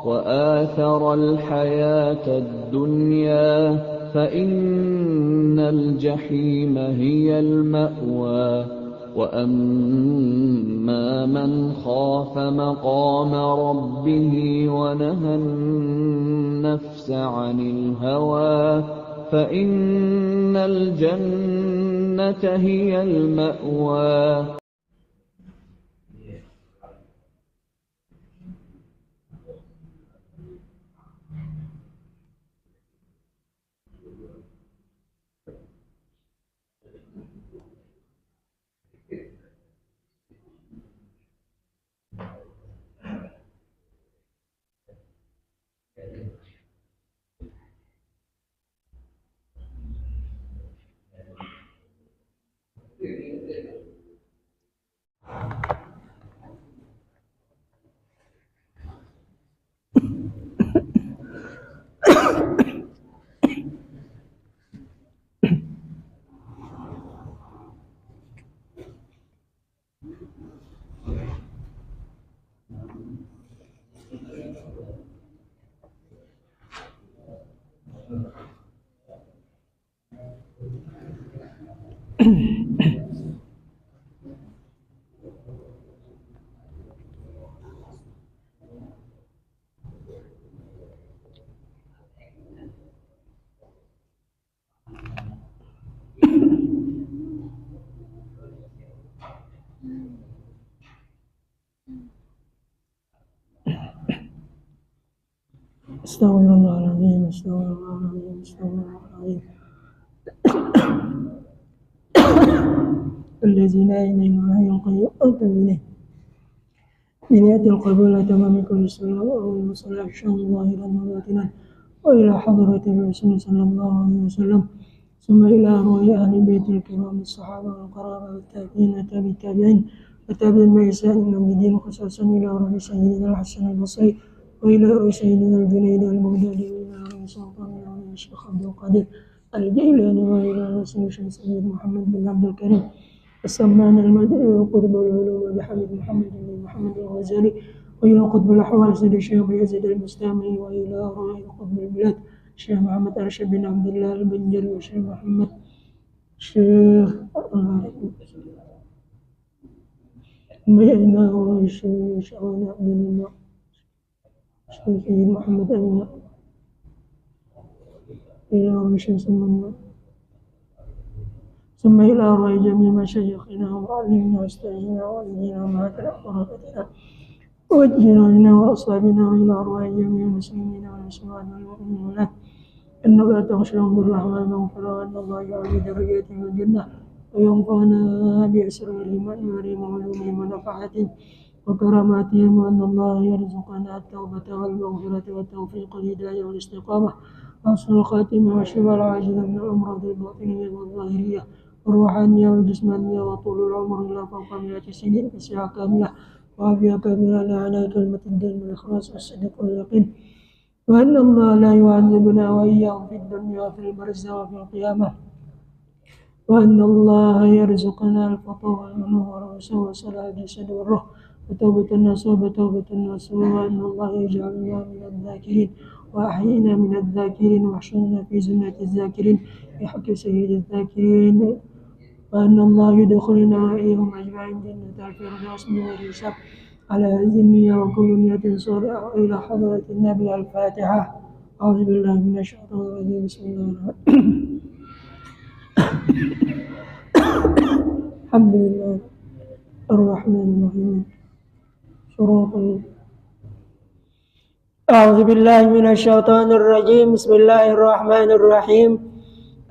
وآثر الحياة الدنيا فإن الجحيم هي المأوى وأما من خاف مقام ربه ونهى النفس عن الهوى فإن الجنة هي المأوى. Astagfirullahaladzim, astagfirullahaladzim, astagfirullahaladzim. الذي لا إله إلا هو الحي القيوم أتوب إليه. بنية القبول تمام كل صلاة وأول صلاة شهر ظاهرا وباطنا وإلى حضرة الرسول صلى الله عليه وسلم ثم إلى أرواح أهل بيت الكرام الصحابة والقرابة والتابعين وتابع التابعين وتابع بإحسان إلى يوم الدين خصوصا إلى روح سيدنا الحسن البصري وإلى روح سيدنا الجنيد البغدادي وإلى روح سلطان الشيخ عبد القادر الجيلاني وإلى رسول سيد محمد بن عبد الكريم السمان المدني وقطب العلوم بحمد محمد بن محمد الغزالي وإلى قطب الأحوال سيد الشيخ يزيد المستامي وإلى روح قطب البلاد الشيخ محمد أرشد بن عبد الله البنجري والشيخ محمد الشيخ بينه والشيخ شعبان عبد الله الشيخ محمد أمين إلى الشيخ سلمان ثم إلى أرواح جميع مشايخنا ومعلمنا وأستاذنا ووالدينا وأمهاتنا وقرابتنا وجيراننا وأصحابنا وإلى أرواح جميع المسلمين والمسلمات والمؤمنات إنك لا تغشهم بالرحمن المغفرة وأن الله يعلي درجاتهم الجنة وينفعنا بأسرارهم وأنوارهم وعلومهم ونفحاتهم وكراماتهم وأن الله يرزقنا التوبة والمغفرة والتوفيق والهداية والاستقامة وحسن الخاتمة والشفاء العاجل من الأمراض الباطنية والظاهرية والروحانية والجسمانية وطول العمر إلى فوق 100 سنين بصحة كاملة وعافية كاملة على كلمة الدين والإخلاص والصدق واليقين وأن الله لا يعذبنا وإياهم في الدنيا وفي البرزخ وفي القيامة وأن الله يرزقنا الفطور والمنور وصلاة الجسد والروح وتوبة الناس وتوبة الناس وأن الله يجعلنا من الذاكرين وأحيينا من الذاكرين واحشرنا في زمرة الذاكرين بحق سيد الذاكرين وأن الله يدخلنا وإياهم أجمعين جنة الفردوس من غير حساب على هذه النية وكل نية صالحة إلى حضرة النبي. الفاتحة. أعوذ بالله من الشيطان الرجيم. بسم الله الرحمن الرحيم. الحمد لله الرحمن الرحيم. أعوذ بالله من الشيطان الرجيم. بسم الله الرحمن الرحيم.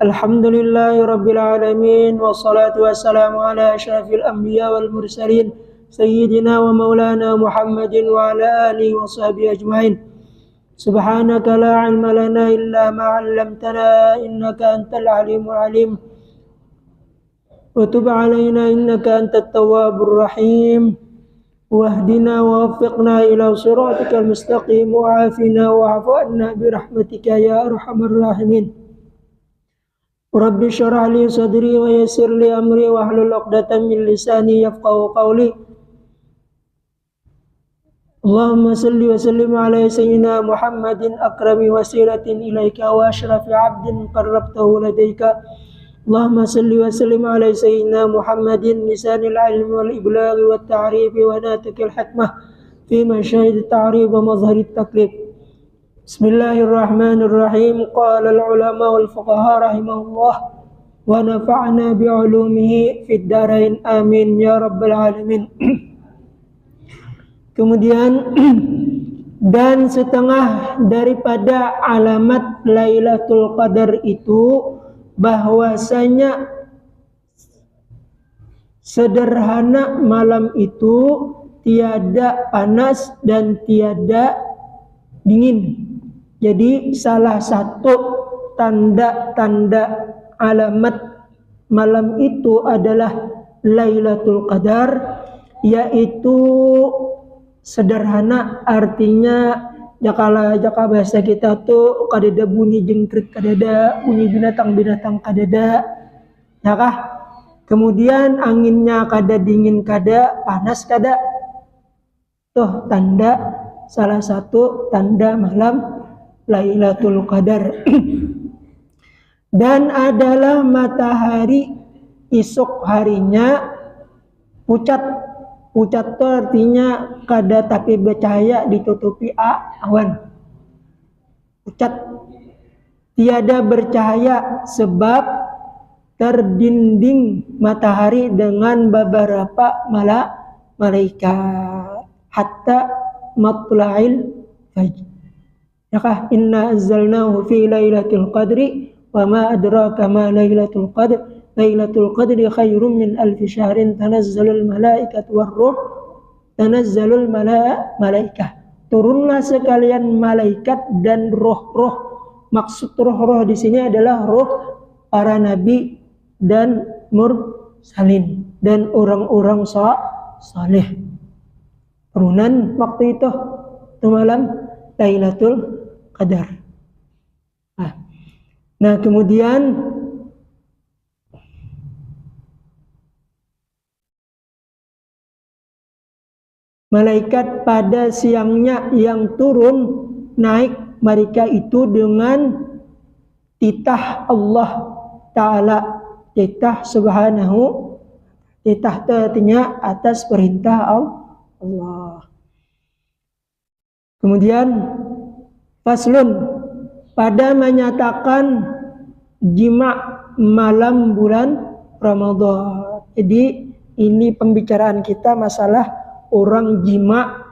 الحمد لله رب العالمين والصلاة والسلام على أشرف الأنبياء والمرسلين سيدنا ومولانا محمد وعلى آله وصحبه أجمعين. سبحانك لا علم لنا إلا ما علمتنا إنك أنت العليم العليم وتب علينا إنك أنت التواب الرحيم واهدنا ووفقنا إلى صراطك المستقيم وعافنا واعف عنا برحمتك يا أرحم الراحمين. رب اشرح لي صدري ويسر لي أمري واحلل عقدة من لساني يفقهوا قولي. Allahumma salli wa sallim ala sayyidina Muhammadin akrami wasilatin ilaika wa ashrafi abdin qarrabtahu ladaika. Allahumma salli wa sallim ala sayyidina Muhammadin lisanil ilmi wal iblaghi wat ta'rifi wa natikil hikmah fi masyahid ta'rif wa mazharit taklif. Bismillahirrahmanirrahim. Qala al-ulama wal fuqaha rahimahullah wa nafa'na bi'ulumihi fid darain amin ya rabbal alamin. Kemudian dan setengah daripada alamat Lailatul Qadar itu bahwasanya sederhana malam itu tiada panas dan tiada dingin. Jadi salah satu tanda-tanda alamat malam itu adalah Lailatul Qadar, yaitu sederhana, artinya jakala bahasa kita tuh kadada bunyi jengkrik, kadada bunyi binatang-binatang, kadada ya kah. Kemudian anginnya kada dingin, kada panas, kada. Tuh tanda, salah satu tanda malam Lailatul Qadar. Dan adalah matahari esok harinya pucat. Pucat itu artinya kada tapi bercahaya, ditutupi awan. Pucat tiada bercahaya sebab terdinding matahari dengan beberapa malaikat hatta matla'il fajr. Yakah inna anzalnahu fi lailatul qadri wa ma adraka ma lailatul qadr. Lailatul Qadri khairum min alfi syahrin tanazzalul malaikatu warruh tanazzalul malaikah. Turunlah sekalian malaikat dan roh-roh. Maksud roh-roh di sini adalah roh para nabi dan mursalin dan orang-orang saleh. Turunan waktu itu malam Lailatul Qadar. Nah, kemudian malaikat pada siangnya yang turun naik mereka itu dengan titah Allah Ta'ala, titah subhanahu, titah artinya atas perintah Allah. Kemudian faslun pada menyatakan jima malam bulan Ramadan. Jadi ini pembicaraan kita masalah orang jima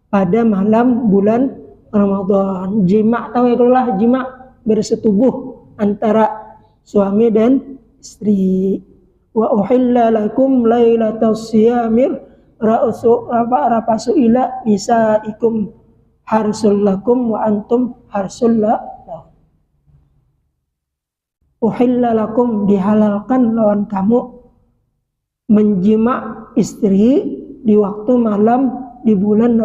pada malam bulan Ramadan. Jima, tahu ya kalau lah jima, bersetubuh antara suami dan istri. Wa uhilla lakum lailatas siyamir rafasu ila nisaikum harsul lakum wa antum harsul lahum. Uhilla lakum, dihalalkan lawan kamu menjima istri di waktu malam di bulan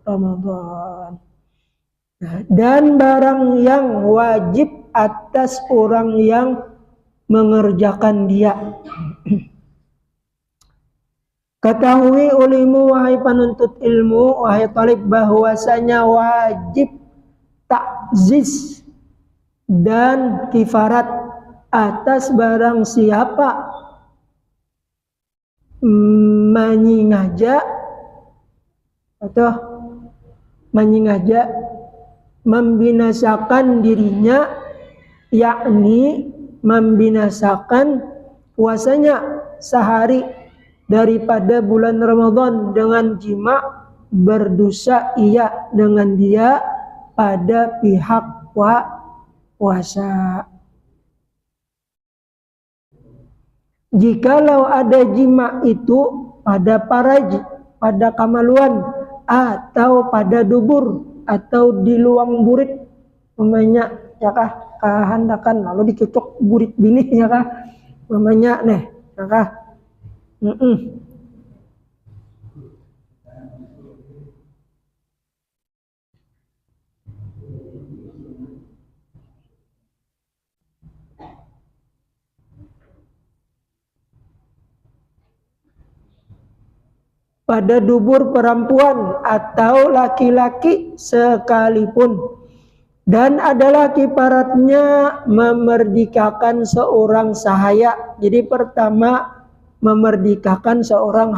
Ramadan. Dan barang yang wajib atas orang yang mengerjakan dia. Ketahui ulimu wahai penuntut ilmu, wahai talib, bahwasanya wajib takziz dan kifarat atas barang siapa menyingaja atau menyingaja membinasakan dirinya, yakni membinasakan puasanya sehari daripada bulan Ramadan dengan jima, berdosa ia dengan dia pada pihak puasa. Jikalau ada jima itu pada paraji, pada kamaluan, atau pada dubur, atau di luang burit, namanya ya kah, kahandakan lalu dicocok burit bini ya kah, namanya nih ya kah. pada dubur perempuan atau laki-laki sekalipun. Dan adalah kiparatnya memerdekakan seorang sahaya. Jadi pertama memerdekakan seorang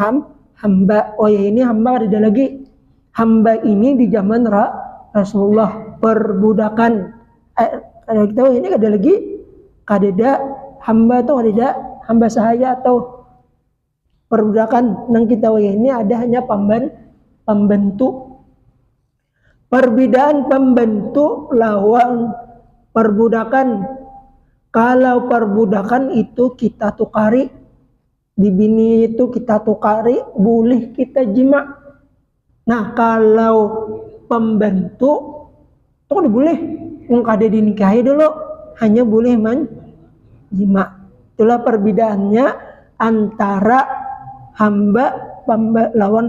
hamba. Oh ya, ini hamba ada lagi. Hamba ini di zaman Rasulullah perbudakan. Kalau kita tahu ini ada lagi. Kadeda hamba atau kadeda hamba sahaya atau perbudakan. Nang kita tahu ini ada hanya pembentuk. Perbedaan pembentuk lawan perbudakan. Kalau perbudakan itu kita tukari, di bini itu kita tukari, boleh kita jima. Nah kalau pembentuk itu kan boleh, nggak ada dinikahi dulu, hanya boleh jima. Itulah perbedaannya antara hamba lawan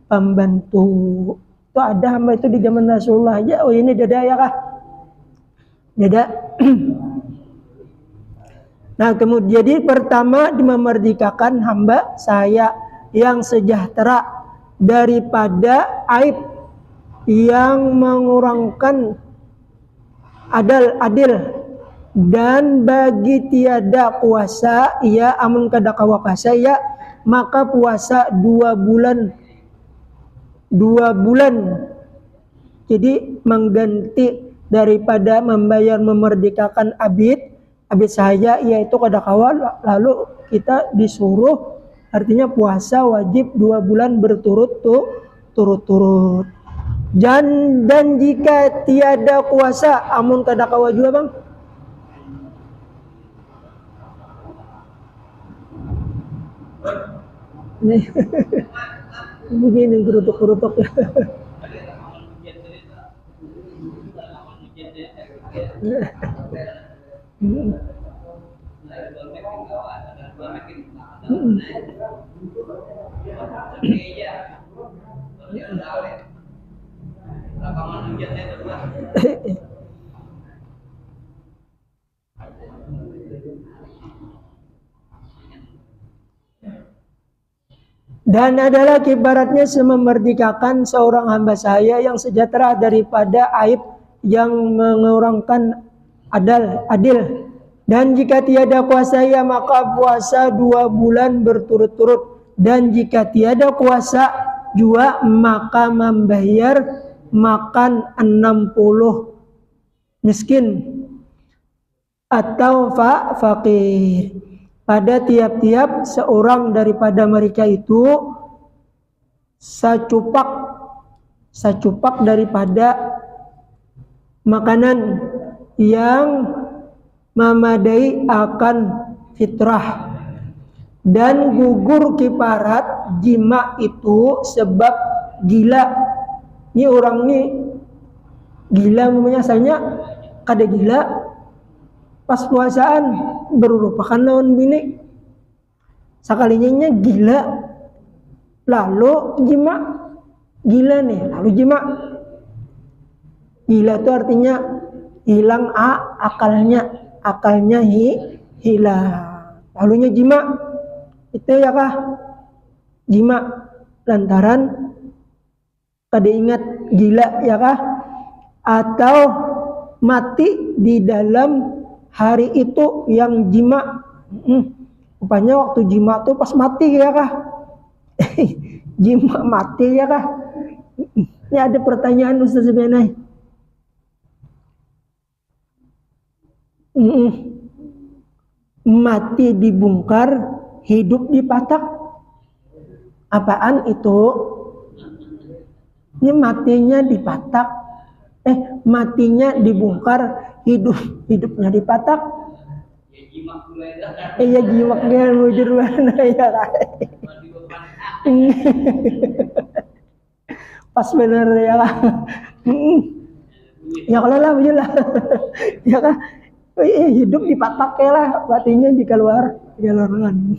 pembantu. Itu ada hamba itu di zaman Rasulullah aja. Oh ini dada ya kah? Dada. Nah kemudian jadi pertama memerdekakan hamba saya yang sejahtera daripada aib yang mengurangkan adil dan bagi tiada puasa ia amun kada kawa puasa ya maka puasa 2 bulan. Jadi mengganti daripada memerdekakan abid saya yaitu kada kawal, lalu kita disuruh artinya puasa wajib 2 bulan berturut-turut. Dan jika tiada puasa amun kada kawal juga bang. Nih. Begini gerutuk-gerutuk ya. Dan adalah kibaratnya memerdekakan seorang hamba saya yang sejahtera daripada aib yang mengurangkan adil. Dan jika tiada puasa ya maka puasa 2 bulan berturut-turut. Dan jika tiada puasa juga maka membayar makan 60 miskin atau fakir. Pada tiap-tiap seorang daripada mereka itu secupak daripada makanan yang memadai akan fitrah. Dan gugur kiparat jima itu sebab gila. Ini orang ini gila namanya, asalnya kada gila pas puasaan berurupakan lawan bini, sekalinya gila lalu jima, gila nih lalu jima. Gila itu artinya hilang akalnya hilang, lalunya jima itu ya kah jima lantaran kada ingat gila ya kah, atau mati di dalam hari itu yang jima. Rupanya waktu jima tuh pas mati ya kah? Jima mati ya kah? Ini ada pertanyaan Ustaz sebenarnya. Mati dibungkar, hidup dipatak. Apaan itu? Ini matinya dipatak. Matinya dibungkar, hidupnya dipatak. Iya jimaknya mujur mana ya kan. Pas bener ya kan. Ya kalau lah mujur lah. Ya kan. Hidup dipatak ya lah, matinya dikeluar ruangan.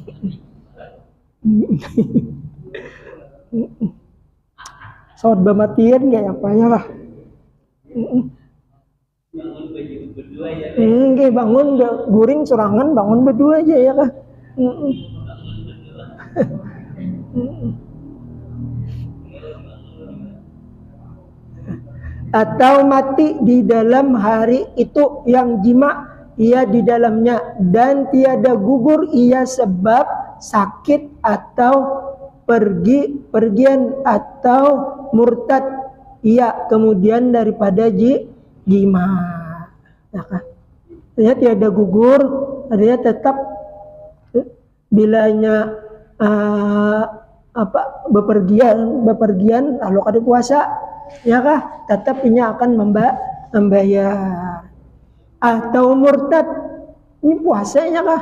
Saat bamatian kayak apa ya lah. Bangun guring surangan, bangun berdua aja ya kah? atau mati di dalam hari itu yang jima ia di dalamnya, dan tiada gugur ia sebab sakit atau pergian atau murtad ia kemudian daripada jima. Dia tiada gugur, dia tetap bilanya bepergian lalu kada puasa, ya kah tetap ini akan membayar. Atau murtad, ini puasanya kah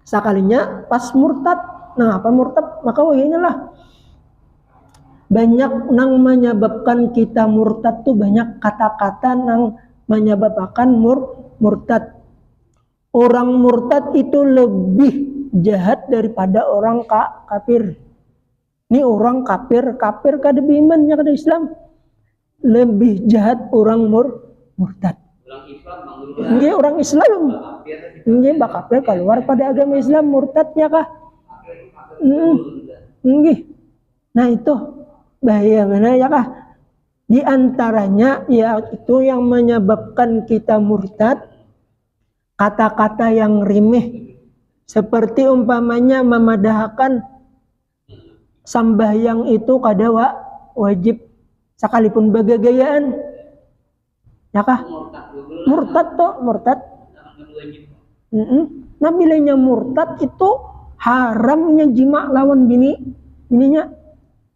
sekalinya pas murtad. Nah, apa murtad? Maka inilah banyak nang menyebabkan kita murtad tuh, banyak kata-kata nang menyebabkan murtad. Orang murtad itu lebih jahat daripada orang kafir. Ini orang kafir kada berimannya kada Islam, lebih jahat orang murtad. Orang Islam bakapir keluar pada agama Islam, murtadnya kah? Nah itu bahaya mana ya kah? Di antaranya yaitu yang menyebabkan kita murtad, kata-kata yang rimeh, seperti umpamanya memadahkan sambahyang itu kada wajib sekalipun bagagayaan, ya kah? Murtad. Nah bilanya murtad itu haramnya jima lawan bininya,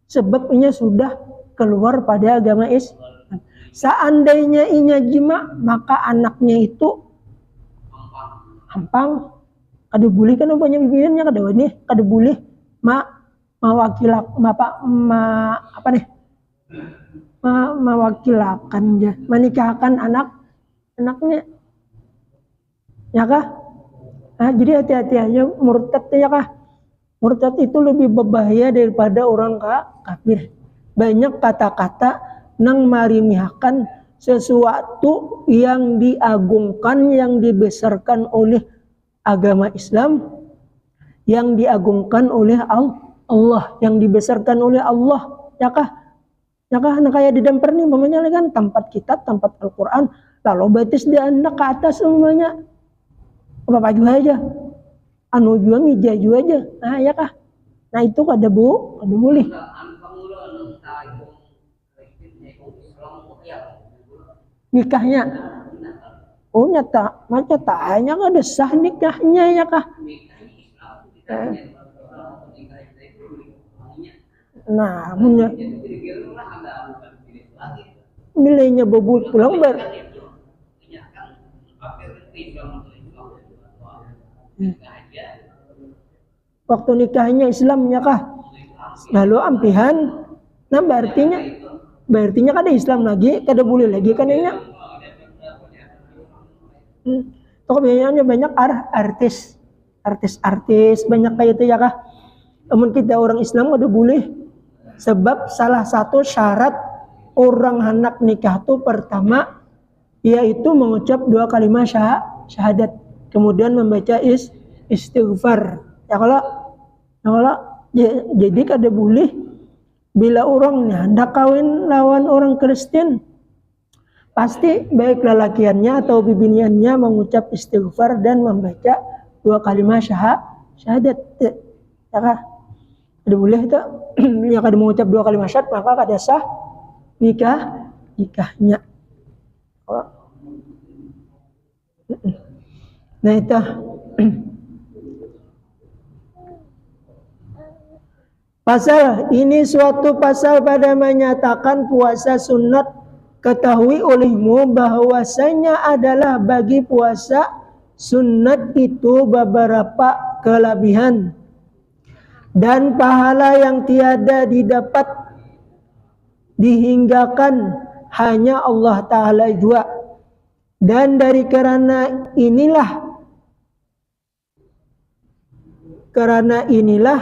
sebabnya sudah keluar pada agama Islam. Seandainya inya jima, maka anaknya itu hampang. Kada boleh kan umpamanya bibirnya kada boleh mewakilakan menikahkan anaknya, ya kah? Nah, jadi hati-hati aja murtad, ya kah? Murtad itu lebih berbahaya daripada orang kafir. Banyak kata-kata nang marimihkan sesuatu yang diagungkan, yang dibesarkan oleh agama Islam, yang diagungkan oleh Allah, yang dibesarkan oleh Allah, ya kah? Ya kah? Nah, kayak di damper nih mamanya kan tempat kitab, tempat Al-Quran, lalu batis dia anak ke atas semuanya, apa juga aja, anu juga mija juga aja. Nah ya kah? Nah itu kada boleh. Nikahnya, oh nyata hanya kada sah nikahnya, ya kah? Nah, nilainya bobot pulang waktu nikahnya Islamnya kah? Lalu ampihan, nah berartinya kada Islam lagi, kada boleh lagi kan ini. Kebiasaannya banyak artis banyak kayak itu, ya kah? Namun kita orang Islam kada boleh, sebab salah satu syarat orang hendak nikah itu pertama yaitu mengucap 2 kalimat syahadat, kemudian membaca istighfar. Ya kalau jadi kada boleh bila orang hendak kawin lawan orang Kristen, pasti baik lelakiannya atau bibiniannya mengucap istighfar dan membaca 2 kalimat syahadat. Ya kah? Kada boleh itu. Yang kada mengucap 2 kalimat syahadat maka kada sah nikahnya. Nah itu pasal ini suatu pasal pada menyatakan puasa sunat. Ketahui olehmu bahwasanya adalah bagi puasa sunat itu beberapa kelebihan dan pahala yang tiada didapat dihinggakan hanya Allah Ta'ala jua. Dan karena inilah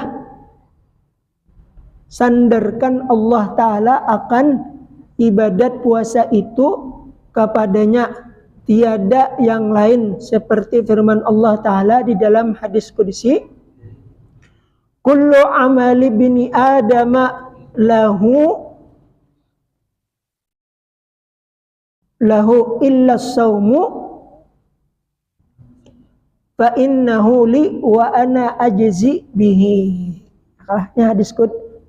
sandarkan Allah Ta'ala akan ibadat puasa itu kepadanya, tiada yang lain, seperti firman Allah Ta'ala di dalam hadis qudsi, kullu amali bini adama lahu lahu illa saumu fa innahu li wa ana ajzi bihi. Kalahnya hadis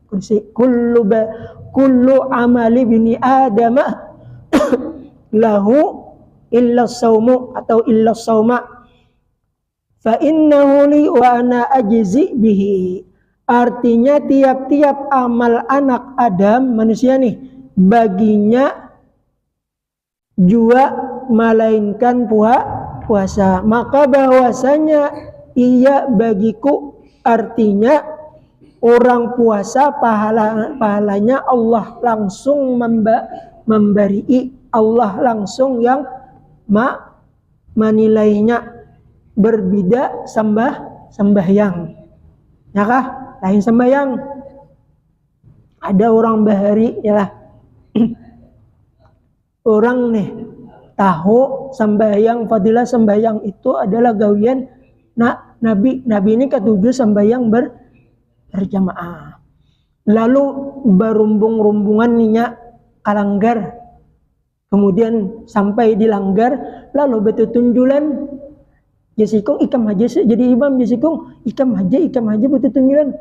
kursi kullu amali bini adama lahu illa saumu atau illa sauma fa innahu li wa ana ajzi bihi. Artinya tiap-tiap amal anak Adam, manusia nih, baginya jua melainkan puasa. Maka bahwasanya ia bagiku, artinya orang puasa pahalanya Allah langsung memberi, Allah langsung yang menilainya. Berbeda sembahyang, ya kah? Lain sembahyang. Ada orang bahari, ya lah. Orang nih tahu sembahyang, fadilah sembahyang itu adalah gawian Nabi ini ketujuh sembahyang berjamaah. Lalu berumbung-rumbungan ninya kalanggar. Kemudian sampai dilanggar, lalu betul tunjulan jasikung ikam aja jadi imam, jasikung ikam aja betul tunjulan.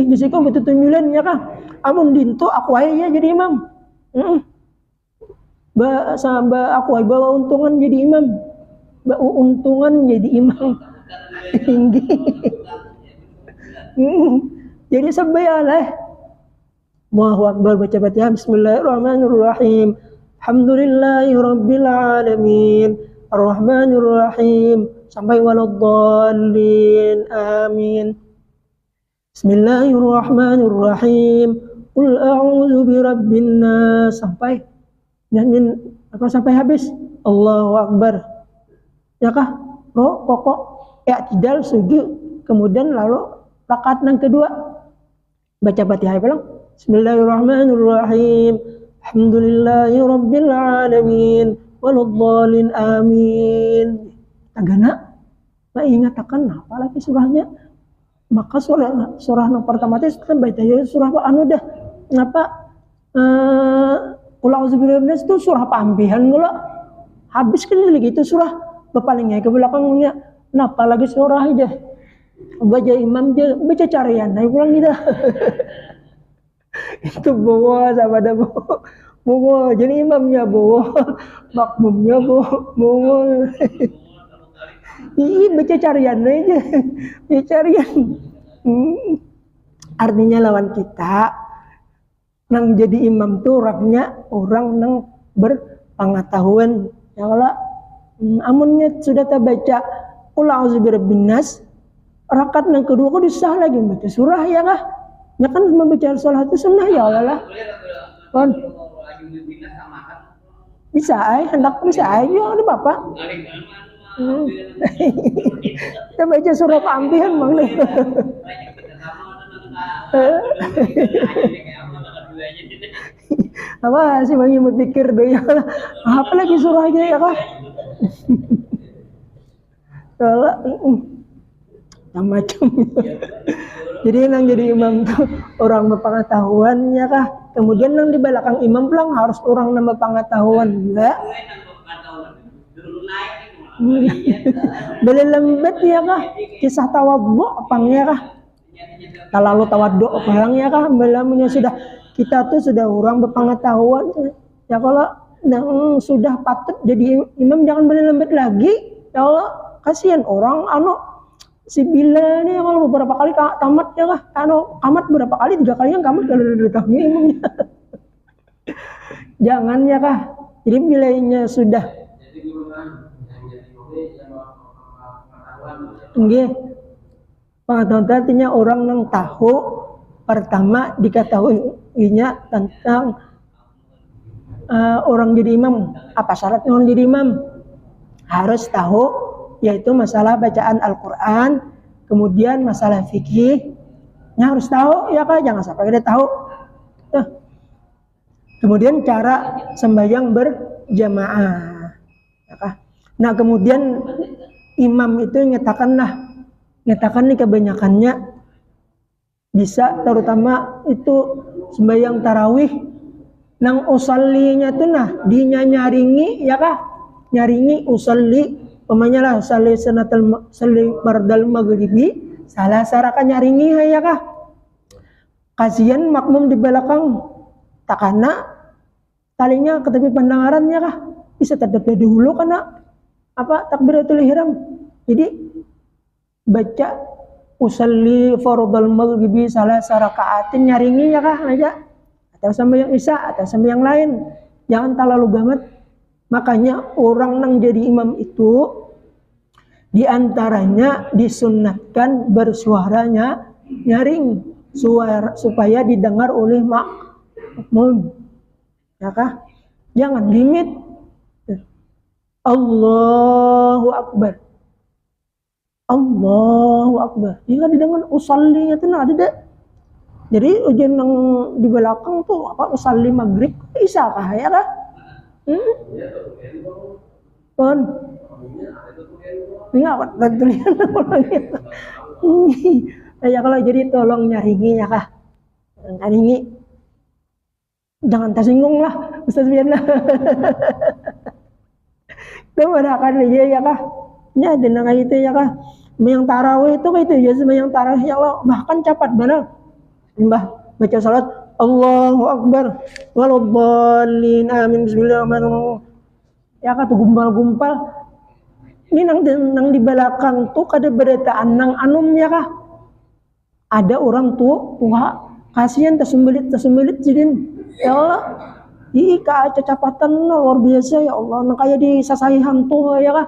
Jasikung betul tunjulan ya kah? Amun dinto aku aja jadi imam. Aku aja bawa untungan jadi imam. Untungan jadi imam. Tinggi. Jadi sambayalah. Allahu Akbar, baca Fatihah. Bismillahirrahmanirrahim. Alhamdulillahirabbil alamin. Ar-Rahmanir Rahim sampai waladdallin amin. Bismillahirrahmanirrahim. Qul a'udzu birabbin nas sampai sampai habis. Allahu Akbar. Ya kah? Pokok i'tidal sujud. Kemudian lalu rakaat yang kedua baca Fatihah ulang. Bismillahirrahmanirrahim. Alhamdulillahirabbil alamin. Waladdallin amin. Tagana ingatakan apa lagi surahnya? Maka surah yang pertama itu kan baca surah anu dah. Ngapa qul a'udzu birabbin nas itu surah pambihan gula. Habis kan lagi itu surah bepalingnya ke belakangnya. Napa lagi surah aja. Baca imam dia baca carian naik pulang kita. Itu bawa sabada bawa. Jadi imamnya bawa, makmumnya bawa. Baca carian aja, baca carian. Artinya lawan kita, nang jadi imam tuh orangnya orang nang berpengetahuan. Ya kalau amunnya sudah terbaca qul a'udzu birabbin nas, rakaat yang kedua kok disah lagi baca surah ya kah? Ya kan membaca salat itu sunnah ya Allah. Kan bisa hendak bisa aja ada bapak. Kita baca surah pambihan mang nih. Apa sih bang yang berpikir doya apa lagi surahnya ya kah? Kalau macam jadi yang jadi imam tuh orang berpengetahuan ya kah? Kemudian yang di belakang imam pulang harus orang nambah pengetahuan juga. Beli lembet ya kah? Kisah tawadhu apangnya kah? Lalu tawadhu apangnya kah? Belamunya sudah kita tuh sudah orang berpengetahuan. Ya kalau sudah patut jadi imam jangan beli lembet lagi. Ya Allah kasihan orang si Bila nih kalau beberapa kali tamat ya kah? Tamat berapa kali? 3 kali yang tamat kalau udah tahunnya imamnya. Jangan ya kah? Jadi bilanya sudah. Nggih. Pengetahuan artinya orang yang tahu pertama diketahuinya tentang orang jadi imam. Apa syaratnya orang jadi imam? Harus tahu yaitu masalah bacaan Al-Quran, kemudian masalah fikihnya harus tahu ya kak, jangan sampai kita tahu. Kemudian cara sembahyang berjamaah ya kak. Nah kemudian imam itu nyatakan nih kebanyakannya bisa, terutama itu sembahyang tarawih Nang usallinya tuh nah dinya nyaringi ya kah? Nyaringi usalli pemanya lah salli mardal maghribi salah saraka nyaringi ya kah? Kasihan makmum di belakang takana talinya ke tepi pendengarannya kah? Bisa terdekat dulu karena apa takbiratul ihram. Jadi baca usalli fardal maghribi salah sarakaatin nyaringi ya kah aja atau sama yang isya atau sama yang lain, jangan terlalu gamat. Makanya orang nang jadi imam itu diantaranya disunnatkan bersuaranya nyaring suara supaya didengar oleh makmum ya kah, jangan limit Allahu Akbar Allahu Akbar jika didengar usalli itu ada deh. Jadi ujian yang di belakang tuh apa usalli maghrib isya kah ya kah? Pun enggak tentunya gitu. Ya kalau jadi tolong nyaringi ya kah? Nyaringi. Jangan tersinggung lah Ustaz Mirna. Itu kan dia ya kah? Ya dengan itu ya kah? Yang tarawih itu kayak itu ya yang tarawih ya Allah bahkan cepat benar. Mbah baca salat Allahu Akbar waladdallin amin bismillahirrahmanirrahim ya kata gumpal-gumpal ini nang di belakang tuh kada beritaan nang anum ya kah ada orang tua kasihan tersumbelit sidin ya Allah ika cacapatan luar biasa ya Allah nang kayak disasai hantu ya kah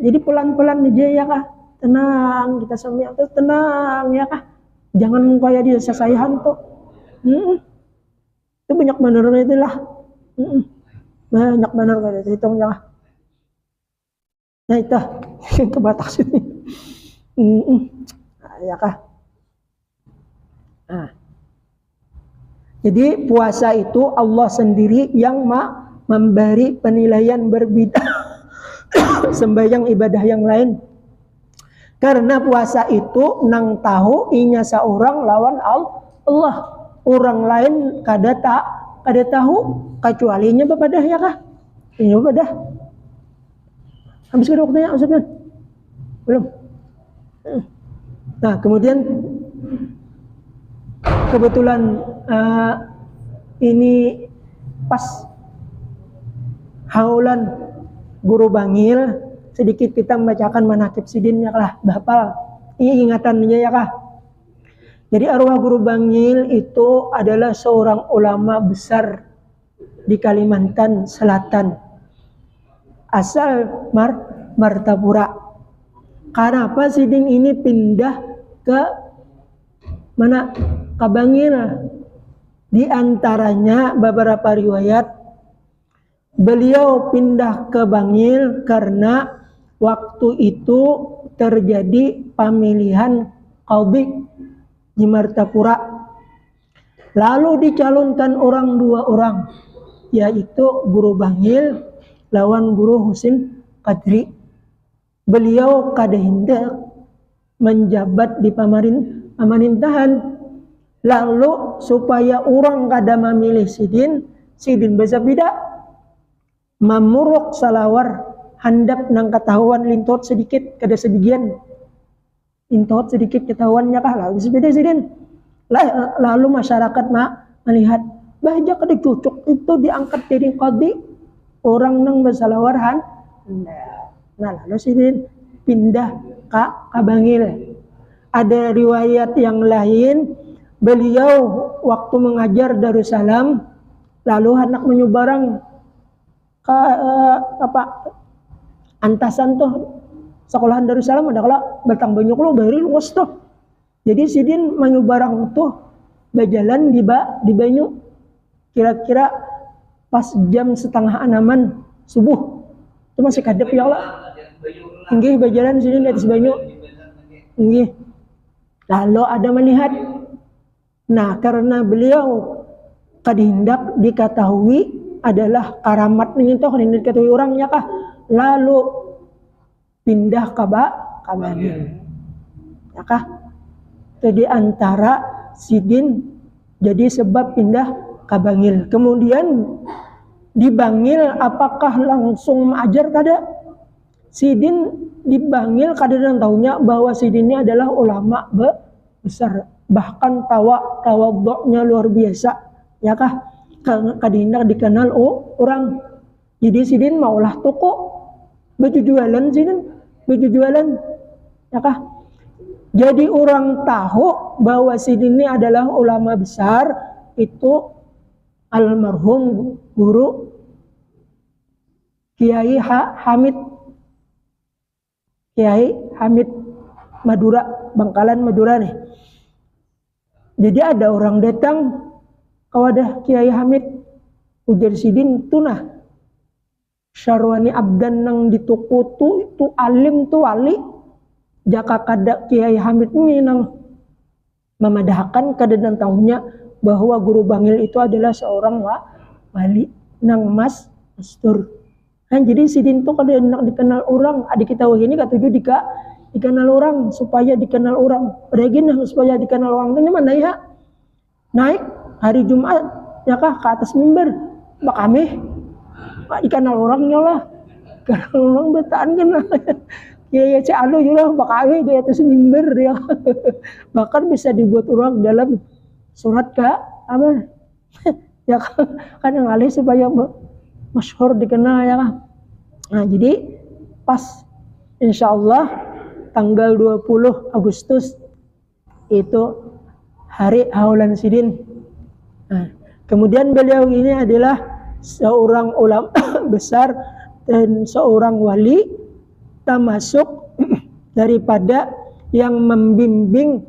jadi pelan-pelan aja ya kah tenang kita sambil tuh tenang ya kah jangan kayak dia selesai hantu. Itu banyak benar itulah. Banyak benar kalau dihitung ya. Nah itu kebatas ini. Ya kah. Nah. Jadi puasa itu Allah sendiri yang memberi penilaian berbeda sembahyang ibadah yang lain. Karena puasa itu nang tahu inya seorang lawan Allah. Orang lain kada tahu kecualinya bepadah ya kah? Ini bepadah. Habis ke waktunya Ustaz? Belum. Nah, kemudian kebetulan ini pas haulan guru Bangil sedikit kita membacakan manakib sidinnya lah bahpal ini ingatannya ya kah. Jadi arwah guru Bangil itu adalah seorang ulama besar di Kalimantan Selatan asal Martapura. Kenapa sidin ini pindah ke mana ke Bangil? Di antaranya beberapa riwayat beliau pindah ke Bangil karena waktu itu terjadi pemilihan qadhi di Martapura. Lalu dicalonkan dua orang, yaitu Guru Bangil lawan Guru Husin Qadri. Beliau kada hendak menjabat di pemerintahan. Lalu supaya orang kada memilih sidin bisa beda memuruk salawar handap nang ketahuan lintot sedikit kada sebagian lintot sedikit ketahuannya kah lalu sepeda sidin lalu masyarakat melihat bahja kada cocok itu diangkat jadi qadhi orang nang bersalawar nah lalu sidin pindah ke Bangil. Ada riwayat yang lain beliau waktu mengajar Darussalam lalu anak menyubarang ke antasan tuh sekolahan Darussalam ada kalau batang banyak lo bari luas tuh. Jadi sidin menyubarang tuh berjalan di Banyu kira-kira pas jam 5:30 subuh. Itu masih kadep ya Allah. Nggih berjalan sidin di atas Banyu. Nggih. Lalu ada melihat. Nah, karena beliau kadihendak diketahui adalah karamat menyentuh kadihendak diketahui orangnya kah. Lalu pindah ke Bangil. Ya kah? Jadi antara sidin jadi sebab pindah kabangil. Kemudian dibangil apakah langsung mengajar kada? Sidin dibangil kada dan tahunya bahwa Sidin ini adalah ulama besar, bahkan tawaduknya luar biasa, ya kah? Kadina dikenal orang. Jadi Sidin maulah toko baju jualan, Sidin baju jualan, ya kah? Jadi orang tahu bahwa Sidin ini adalah ulama besar itu almarhum guru Kiai Hamid Madura, Bangkalan Madura nih. Jadi ada orang datang ke wadah Kiai Hamid, ujar Sidin tunah Syarwani abdan nang dituku itu alim tu wali, jaka kada Kiai Hamid ini nang memadahkan kada dan tahunya bahwa guru bangil itu adalah seorang wali nang mastur. Nah, jadi Sidin tuh kada nak dikenal orang, adik kita ini katuju dikenal orang, supaya dikenal orang. Regin supaya dikenal orang itu mana ya? Naik hari Jumat ya kah ke atas mimbar, Pak kami dikenal orangnya lah. Kenal orang betaan kena. Ya calo juga Pak kami di atas mimbar ya. Bahkan bisa dibuat orang dalam surat apa? Ya kan yang alih supaya masyhur dikenal ya kah. Nah, jadi pas insyaallah tanggal 20 Agustus itu hari haulan Sidin. Nah, kemudian beliau ini adalah seorang ulama besar dan seorang wali, termasuk daripada yang membimbing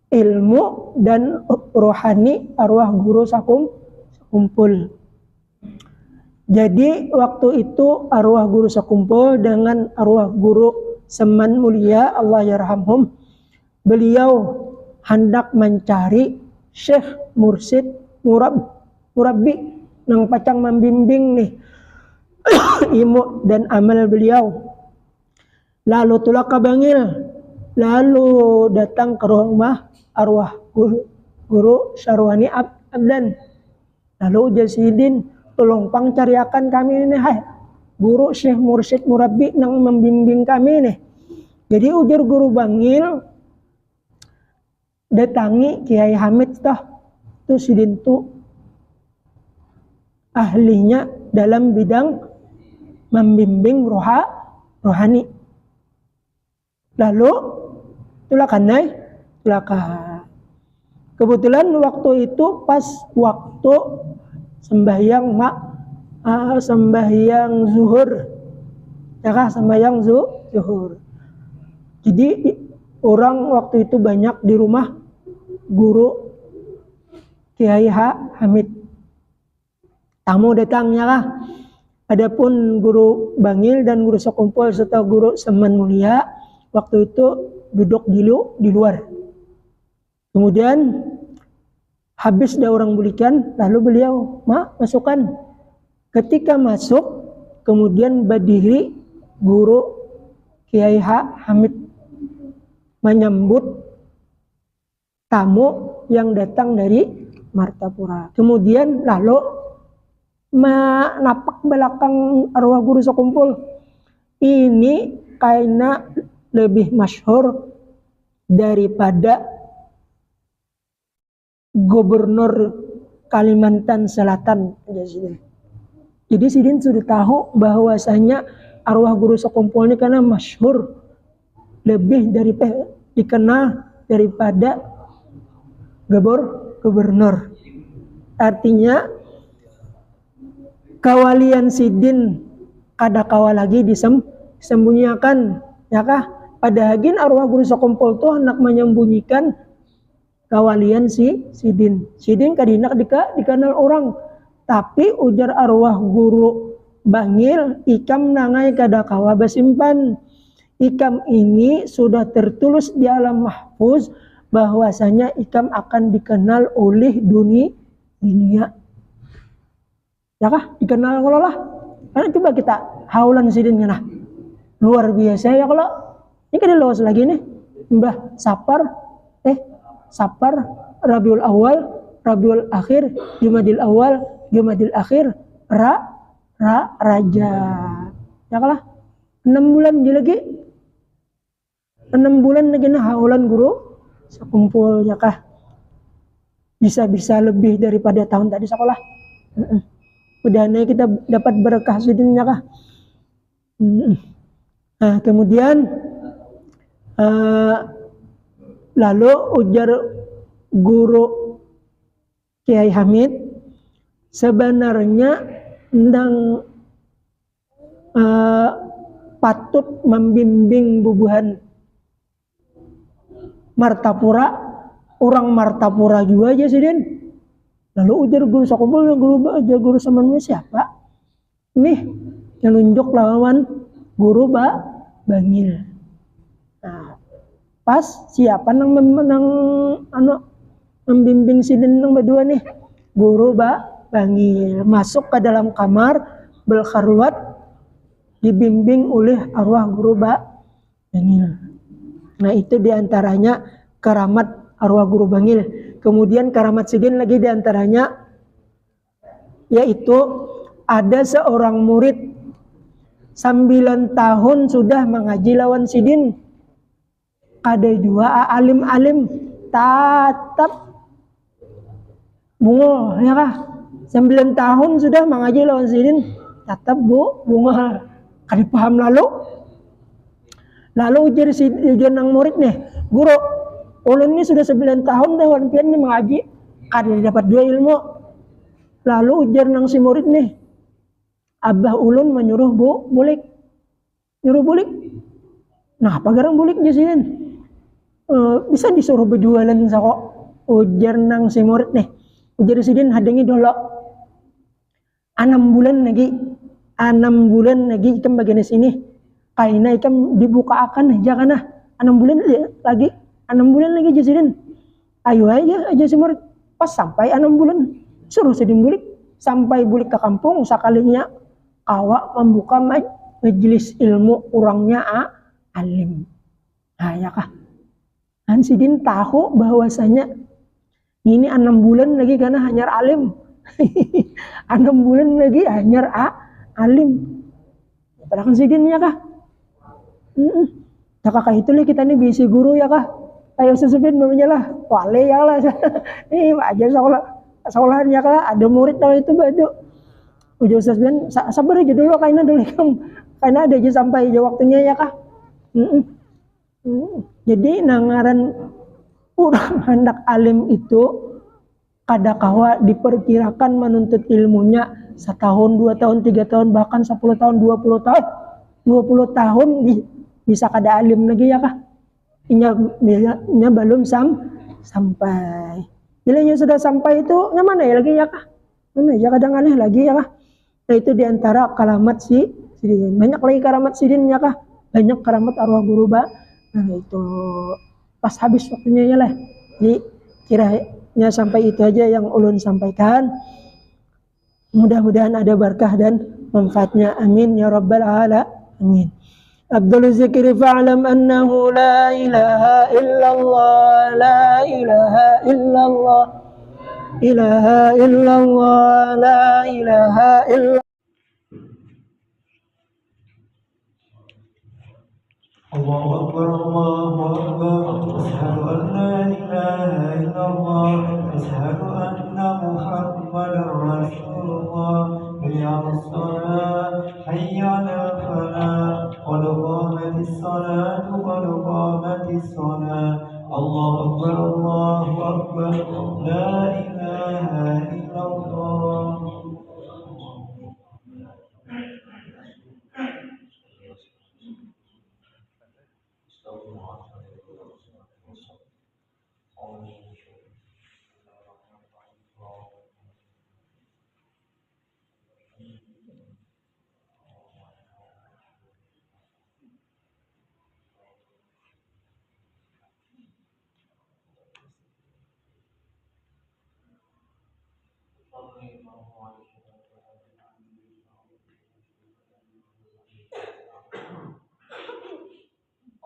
ilmu dan rohani arwah guru sakumpul. Jadi waktu itu arwah guru sakumpul dengan arwah guru Seman Mulia Allah yarhamhum, beliau hendak mencari syekh mursid murabbi nang pacang membimbing nih ilmu dan amal beliau. Lalu tulak kabangil, lalu datang ke rumah arwah guru Syarwani abdan. Lalu ujar Sidin, tolong pang cariakan kami ini, hai guru syekh mursyid murabbi nang membimbing kami nih. Jadi ujar guru bangil, datangi Kiai Hamid toh, itu Sidin tuh ahlinya dalam bidang membimbing rohani. Lalu tulakan. Kebetulan waktu itu pas waktu sembahyang zuhur, ya kah, sembahyang zuhur. Jadi orang waktu itu banyak di rumah guru Kiai Hamid. Tamu datangnya kah. Adapun guru bangil dan guru sakumpul serta guru Seman Mulia waktu itu duduk di luar. Kemudian habis ada orang bulikan, lalu beliau masukkan. Ketika masuk, kemudian berdiri guru Kiai Hamid menyambut tamu yang datang dari Martapura. Kemudian lalu menapak belakang arwah guru sakumpul. Ini kayaknya lebih masyhur daripada Gubernur Kalimantan Selatan. Jadi Sidin sudah tahu bahwasanya arwah guru sakumpul ini karena masyhur, lebih dari dikenal daripada gubernur. Artinya kawalian Sidin kada kawal lagi disembunyikan, ya kah? Padahal arwah guru sakumpul tuh hendak menyembunyikan kawalian Sidin. Sidin kadina dikenal orang, tapi ujar arwah guru bangil, ikam nangai kada kawa basimpan. Ikam ini sudah tertulis di alam mahfuz bahwasanya ikam akan dikenal oleh dunia. Ya kah? Dikenal kalau lah. Karena coba kita haulan Sidin nah. Luar biasa ya kalau. Ini kan luas lagi nih. Mbah Sapar Rabiul Awal Rabiul Akhir, Jumadil Awal, Jumadil Akhir, Rajab. Ya kalah 6 bulan je lagi. 6 bulan lagi nah haulan guru sekumpul ya kah. Bisa lebih daripada tahun tadi sekolah. Mudah-mudahan kita dapat berkah sidinnya kah. Nah, kemudian lalu ujar guru Kiai Hamid, sebenarnya ndang patut membimbing bubuhan Martapura, orang Martapura juga aja sih Den. Lalu ujar guru sakumpul, guru semuanya siapa? Nih yang nunjuk lawan guru Bangil. Nah, pas siapa nang membimbing si Den nang berdua nih? Guru Bangil masuk ke dalam kamar berkharwat dibimbing oleh arwah guru Bangil. Nah, itu diantaranya karamat arwah guru Bangil. Kemudian karamat sidin lagi diantaranya yaitu ada seorang murid 9 tahun sudah mengaji lawan sidin. Ada 2 alim-alim tatap bunga ya kah? 9 tahun sudah mengaji lawan sidin tatap bunga. Kali paham lalu ujar nang murid nih, guru ulun ini sudah 9 tahun dah wan pian mengaji kada dapat 2 ilmu. Lalu ujar nang si murid nih, abah ulun menyuruh bulik. Nyuruh bulik. Nah, apa garang bulik je sidin? Bisa disuruh berjualan sako. Ujar nang si murid nih. Ujar sidin hadangi dolo. 6 bulan lagi ikam bagian sini. Kaina ikam dibuka akan aja kana 6 bulan lagi 6 bulan lagi je sidin. Ayo aja si murid. Pas sampai 6 bulan suruh sidin bulik. Sampai bulik ke kampung sekalinya awak membuka majelis ilmu orangnya alim. Nah, ya kah? Dan sidin tahu bahwasanya ini 6 bulan lagi karena hanyar alim. 6 bulan lagi hanyar alim. Padahal sidin ya kah? Ya kakak itu nih kita nih bisi guru ya kah? Ayo sesepin namanya lah. Wale ya lah. Ini aja sekolahnya kah? Ada murid tahu itu baju. Ujar sesepin sabar aja dulu kayaknya dulu karena ada aja sampai aja waktunya ya kah? Jadi nangaran orang hendak alim itu kadakawa diperkirakan menuntut ilmunya 1 tahun, 2 tahun, 3 tahun, bahkan 10 tahun, 20 tahun. 20 tahun bisa kada alim lagi ya kah? Nya belum sampai. Bila sudah sampai itu mana ya lagi ya kah? Mana ya kadang aneh lagi ya kah? Nah, itu diantara karamat sidin. Banyak lagi karamat sidin ya kah? Banyak karamat arwah guru Nah, itu pas habis waktunya ya lah. Jadi kiranya sampai itu aja yang ulun sampaikan. Mudah-mudahan ada berkah dan manfaatnya. Amin ya rabbal alamin. Abdul zikri fa'lam annahu la ilaha illallah, la ilaha illallah, ilaha illallah, la ilaha illallah. Allahu Akbar, Allahu Akbar. Asyhadu an la ilaha illallah, asyhadu anna Muhammadar Rasulullah. Hayya 'alas shalah, hayya 'alal falah. Qad qamatis salatu, qad qamatis salah. Allahu Akbar, Allahu Akbar. La ilaha illallah.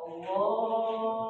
Allah